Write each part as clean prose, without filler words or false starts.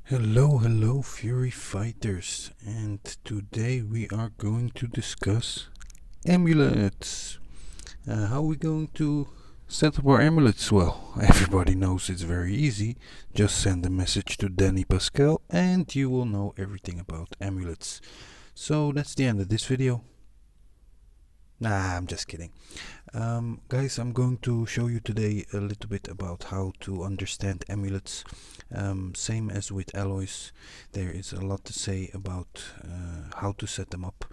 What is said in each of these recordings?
Hello, Fury Fighters, and today we are going to discuss amulets. How are we going to set up our amulets? Well, everybody knows it's very easy. Just send a message to Danny Pascal, and you will know everything about amulets. So that's the end of this video. Nah, I'm just kidding. Guys, I'm going to show you today a little bit about how to understand amulets. Same as with alloys, there is a lot to say about how to set them up,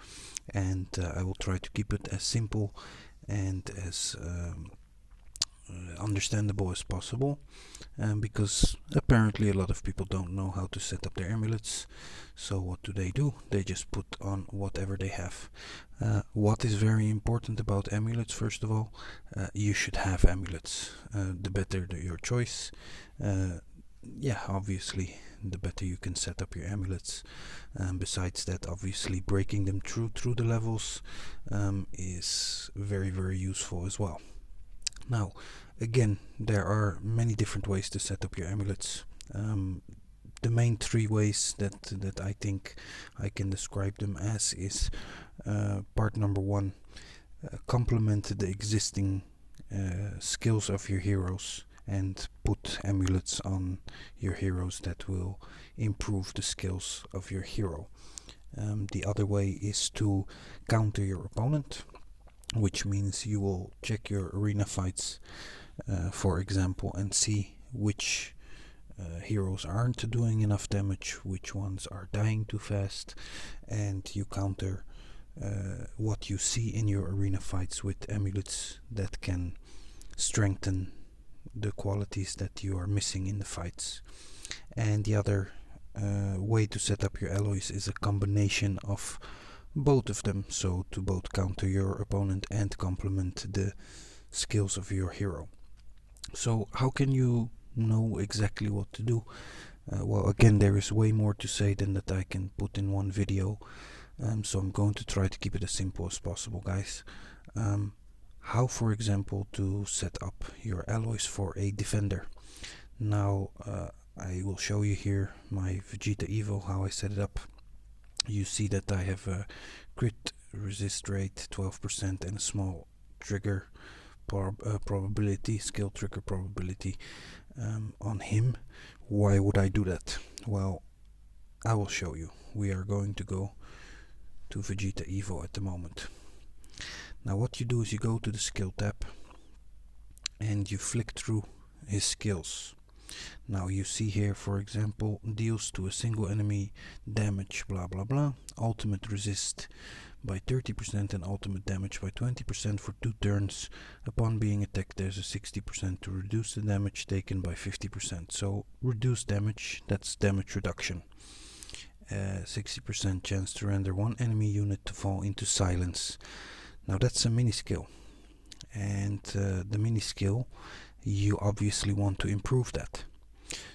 and I will try to keep it as simple and as understandable as possible, because apparently a lot of people don't know how to set up their amulets. So what do? They just put on whatever they have. What is very important about amulets, first of all, you should have amulets. The better your choice, yeah, obviously the better you can set up your amulets. Besides that, obviously breaking them through the levels is very useful as well. Now, again, there are many different ways to set up your amulets. The main three ways that I think I can describe them as is part number one, complement the existing skills of your heroes and put amulets on your heroes that will improve the skills of your hero. The other way is to counter your opponent, which means you will check your arena fights, for example, and see which heroes aren't doing enough damage, which ones are dying too fast, and you counter what you see in your arena fights with amulets that can strengthen the qualities that you are missing in the fights. And the other way to set up your alloys is a combination of both of them, so to both counter your opponent and complement the skills of your hero. So how can you know exactly what to do? Well, again, there is way more to say than that I can put in one video, so I'm going to try to keep it as simple as possible, guys. How, for example, to set up your alloys for a defender. Now, I will show you here my Vegeta Evo, how I set it up. You see that I have a crit resist rate 12% and a small trigger probability, skill trigger probability on him. Why would I do that? Well, I will show you. We are going to go to Vegeta Evo at the moment. Now what you do is you go to the skill tab and you flick through his skills. Now you see here, for example, deals to a single enemy damage blah blah blah, ultimate resist by 30% and ultimate damage by 20% for 2 turns. Upon being attacked, there's a 60% to reduce the damage taken by 50%. So reduce damage, that's damage reduction. 60% chance to render one enemy unit to fall into silence. Now that's a mini skill, and the mini skill, you obviously want to improve that.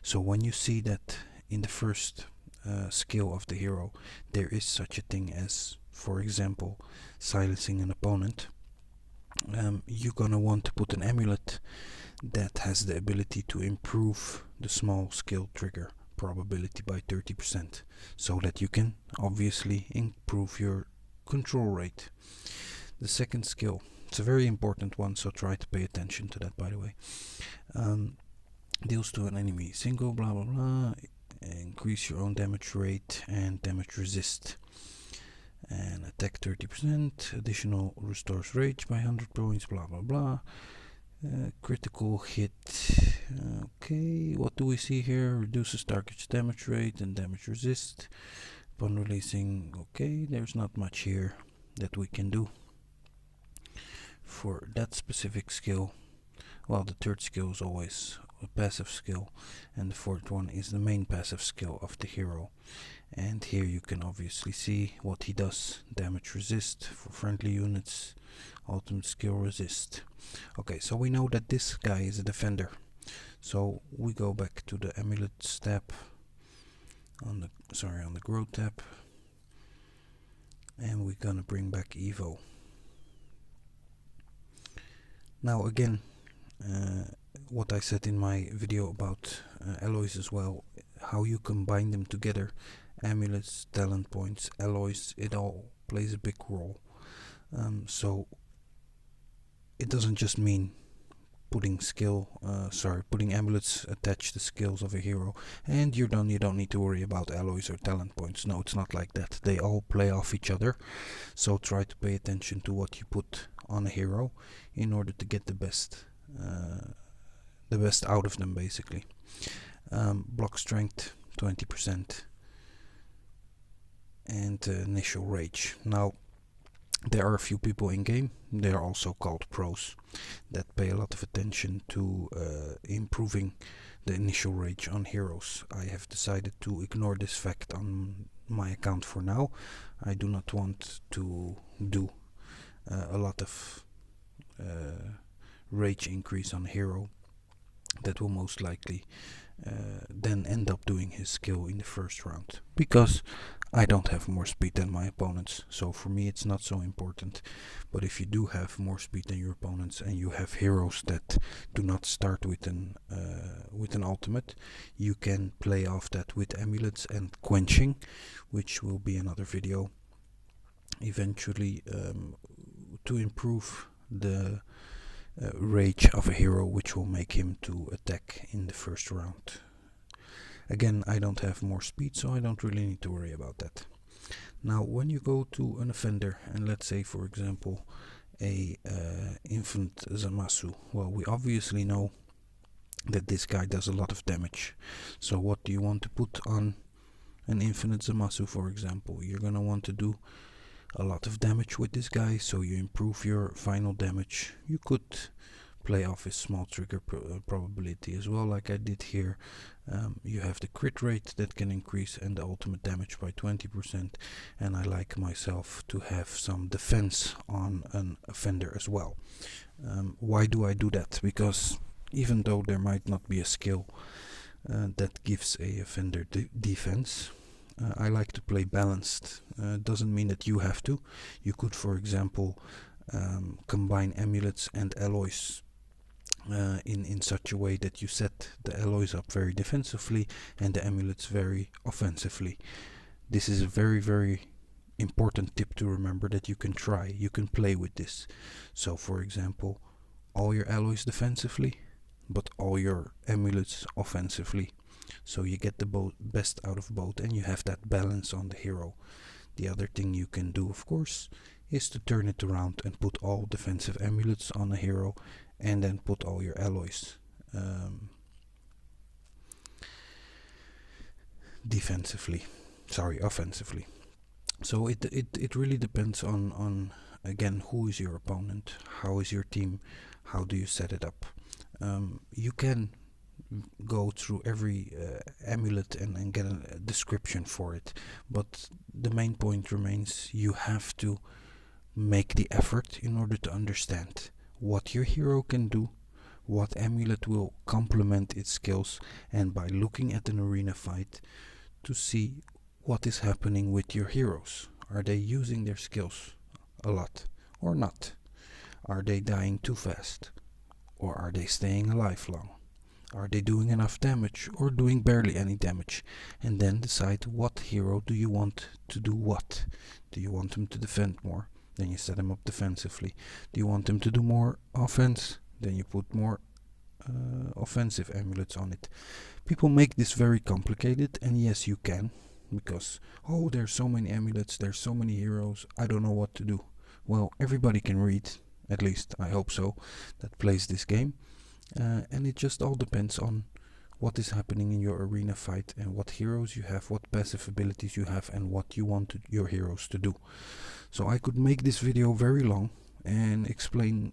So when you see that in the first skill of the hero there is such a thing as, for example, silencing an opponent, you're gonna want to put an amulet that has the ability to improve the small skill trigger probability by 30%, so that you can obviously improve your control rate. The second skill, it's a very important one, so try to pay attention to that, by the way. Deals to an enemy single blah blah blah, increase your own damage rate and damage resist, and attack 30%, additional restores rage by 100 points blah blah blah. Critical hit. Okay, what do we see here? Reduces target's damage rate and damage resist upon releasing. Okay, there's not much here that we can do for that specific skill. Well, the third skill is always a passive skill, and the fourth one is the main passive skill of the hero. And here you can obviously see what he does. Damage resist for friendly units, ultimate skill resist. Okay, so we know that this guy is a defender. So we go back to the Amulets tab on the Grow tab, and we're gonna bring back Evo. Now again, what I said in my video about alloys as well how you combine them together, amulets, talent points, alloys, it all plays a big role. So it doesn't just mean putting amulets attached to skills of a hero and you're done. You don't need to worry about alloys or talent points. No, it's not like that. They all play off each other, so try to pay attention to what you put on a hero in order to get the best out of them, basically. Block strength 20% and initial rage. Now there are a few people in game, they are also called pros, that pay a lot of attention to improving the initial rage on heroes. I have decided to ignore this fact on my account for now. I do not want to do a lot of rage increase on a hero that will most likely then end up doing his skill in the first round, because I don't have more speed than my opponents, so for me it's not so important. But if you do have more speed than your opponents and you have heroes that do not start with an ultimate, you can play off that with amulets and quenching, which will be another video eventually, to improve the rage of a hero, which will make him to attack in the first round. Again, I don't have more speed, so I don't really need to worry about that. Now, when you go to an offender, and let's say, for example, a Infinite Zamasu, well, we obviously know that this guy does a lot of damage. So what do you want to put on an Infinite Zamasu, for example? You're gonna want to do a lot of damage with this guy, so you improve your final damage. You could play off his small trigger probability as well, like I did here. You have the crit rate that can increase and the ultimate damage by 20%, and I like myself to have some defense on an offender as well. Why do I do that? Because even though there might not be a skill that gives a offender defense, I like to play balanced. Doesn't mean that you have to. You could, for example, combine amulets and alloys in such a way that you set the alloys up very defensively and the amulets very offensively. This is a very, very important tip to remember, that you can try. You can play with this. So, for example, all your alloys defensively, but all your amulets offensively. So you get the best out of both, and you have that balance on the hero. The other thing you can do, of course, is to turn it around and put all defensive amulets on a hero, and then put all your alloys offensively. So it really depends on again, who is your opponent, how is your team, how do you set it up. You can go through every amulet and get a description for it, but the main point remains: you have to make the effort in order to understand what your hero can do, what amulet will complement its skills, and by looking at an arena fight to see what is happening with your heroes. Are they using their skills a lot or not? Are they dying too fast, or are they staying alive long? Are they doing enough damage or doing barely any damage? And then decide what hero do you want to do what. Do you want him to defend more? Then you set him up defensively. Do you want him to do more offense? Then you put more offensive amulets on it. People make this very complicated, and yes, you can, because there's so many amulets, there's so many heroes, I don't know what to do. Well, everybody can read, at least I hope so, that plays this game. And it just all depends on what is happening in your arena fight and what heroes you have, what passive abilities you have, and what you want your heroes to do. So I could make this video very long and explain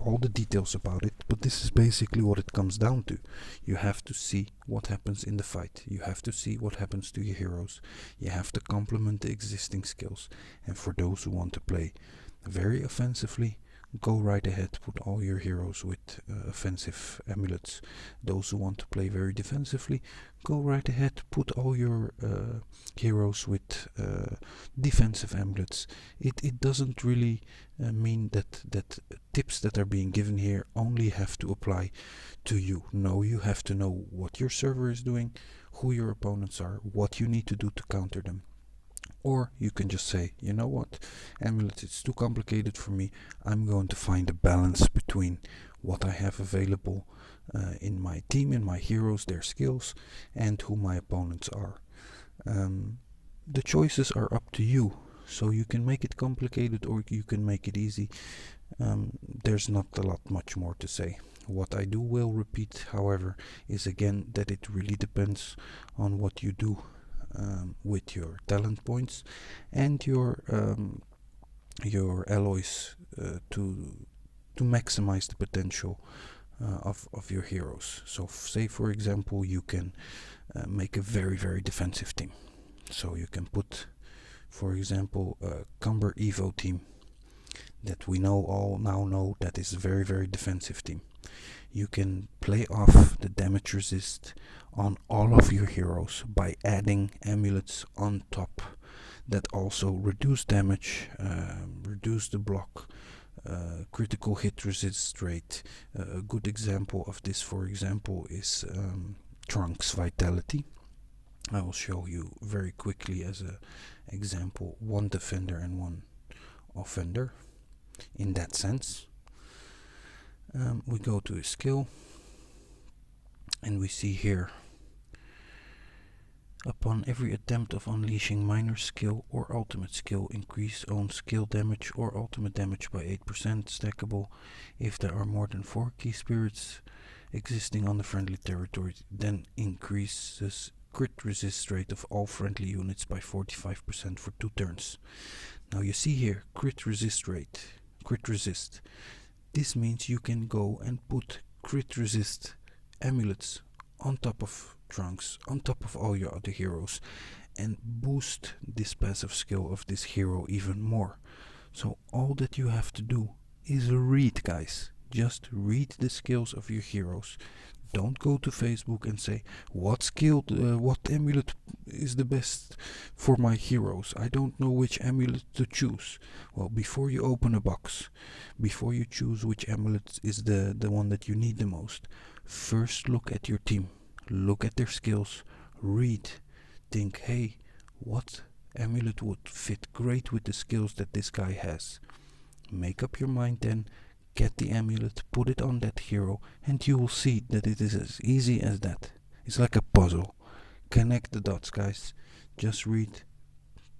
all the details about it, but this is basically what it comes down to. You have to see what happens in the fight. You have to see what happens to your heroes. You have to complement the existing skills. And for those who want to play very offensively, go right ahead, put all your heroes with offensive amulets. Those who want to play very defensively, go right ahead, put all your heroes with defensive amulets. It doesn't really mean that tips that are being given here only have to apply to you. No, you have to know what your server is doing, who your opponents are, what you need to do to counter them. Or you can just say, you know what, Amulets, it's too complicated for me. I'm going to find a balance between what I have available in my team, in my heroes, their skills, and who my opponents are. The choices are up to you. So you can make it complicated or you can make it easy. There's not a lot much more to say. What I will repeat, however, is again that it really depends on what you do with your talent points and your alloys to maximize the potential of your heroes. So say for example you can make a very defensive team. So you can put, for example, a Cumber Evo team that we all now know that is a very defensive team. You can play off the damage resist on all of your heroes by adding amulets on top that also reduce damage, reduce the block, critical hit resist rate. A good example of this, for example, is Trunks Vitality. I will show you very quickly as an example one defender and one offender in that sense. We go to his skill and we see here, upon every attempt of unleashing minor skill or ultimate skill, increase own skill damage or ultimate damage by 8%, stackable if there are more than 4 key spirits existing on the friendly territory, then increases crit resist rate of all friendly units by 45% for 2 turns. Now you see here, crit resist rate, crit resist. This means you can go and put crit resist amulets on top of Trunks, on top of all your other heroes, and boost this passive skill of this hero even more. So all that you have to do is read, guys. Just read the skills of your heroes. Don't go to Facebook and say, what skill, what amulet is the best for my heroes? I don't know which amulet to choose. Well, before you open a box, before you choose which amulet is the one that you need the most, first look at your team. Look at their skills. Read. Think, hey, what amulet would fit great with the skills that this guy has? Make up your mind then. Get the amulet, put it on that hero, and you will see that it is as easy as that. It's like a puzzle. Connect the dots, guys. Just read,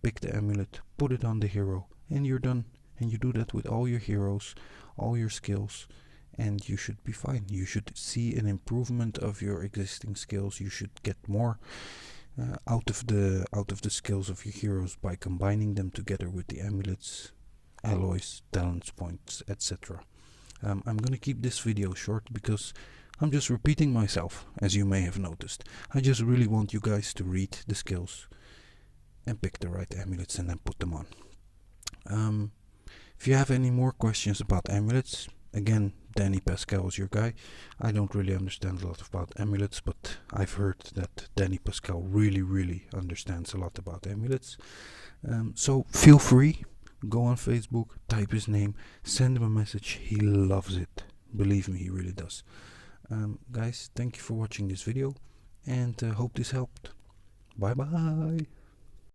pick the amulet, put it on the hero, and you're done. And you do that with all your heroes, all your skills, and you should be fine. You should see an improvement of your existing skills. You should get more out of the skills of your heroes by combining them together with the amulets, alloys, talents points, etc. I'm gonna keep this video short because I'm just repeating myself, as you may have noticed. I just really want you guys to read the skills and pick the right amulets and then put them on. If you have any more questions about amulets, again, Danny Pascal is your guy. I don't really understand a lot about amulets, but I've heard that Danny Pascal really understands a lot about amulets. So feel free. Go on Facebook, type his name, send him a message. He loves it. Believe me, he really does. Guys, thank you for watching this video and hope this helped. Bye bye.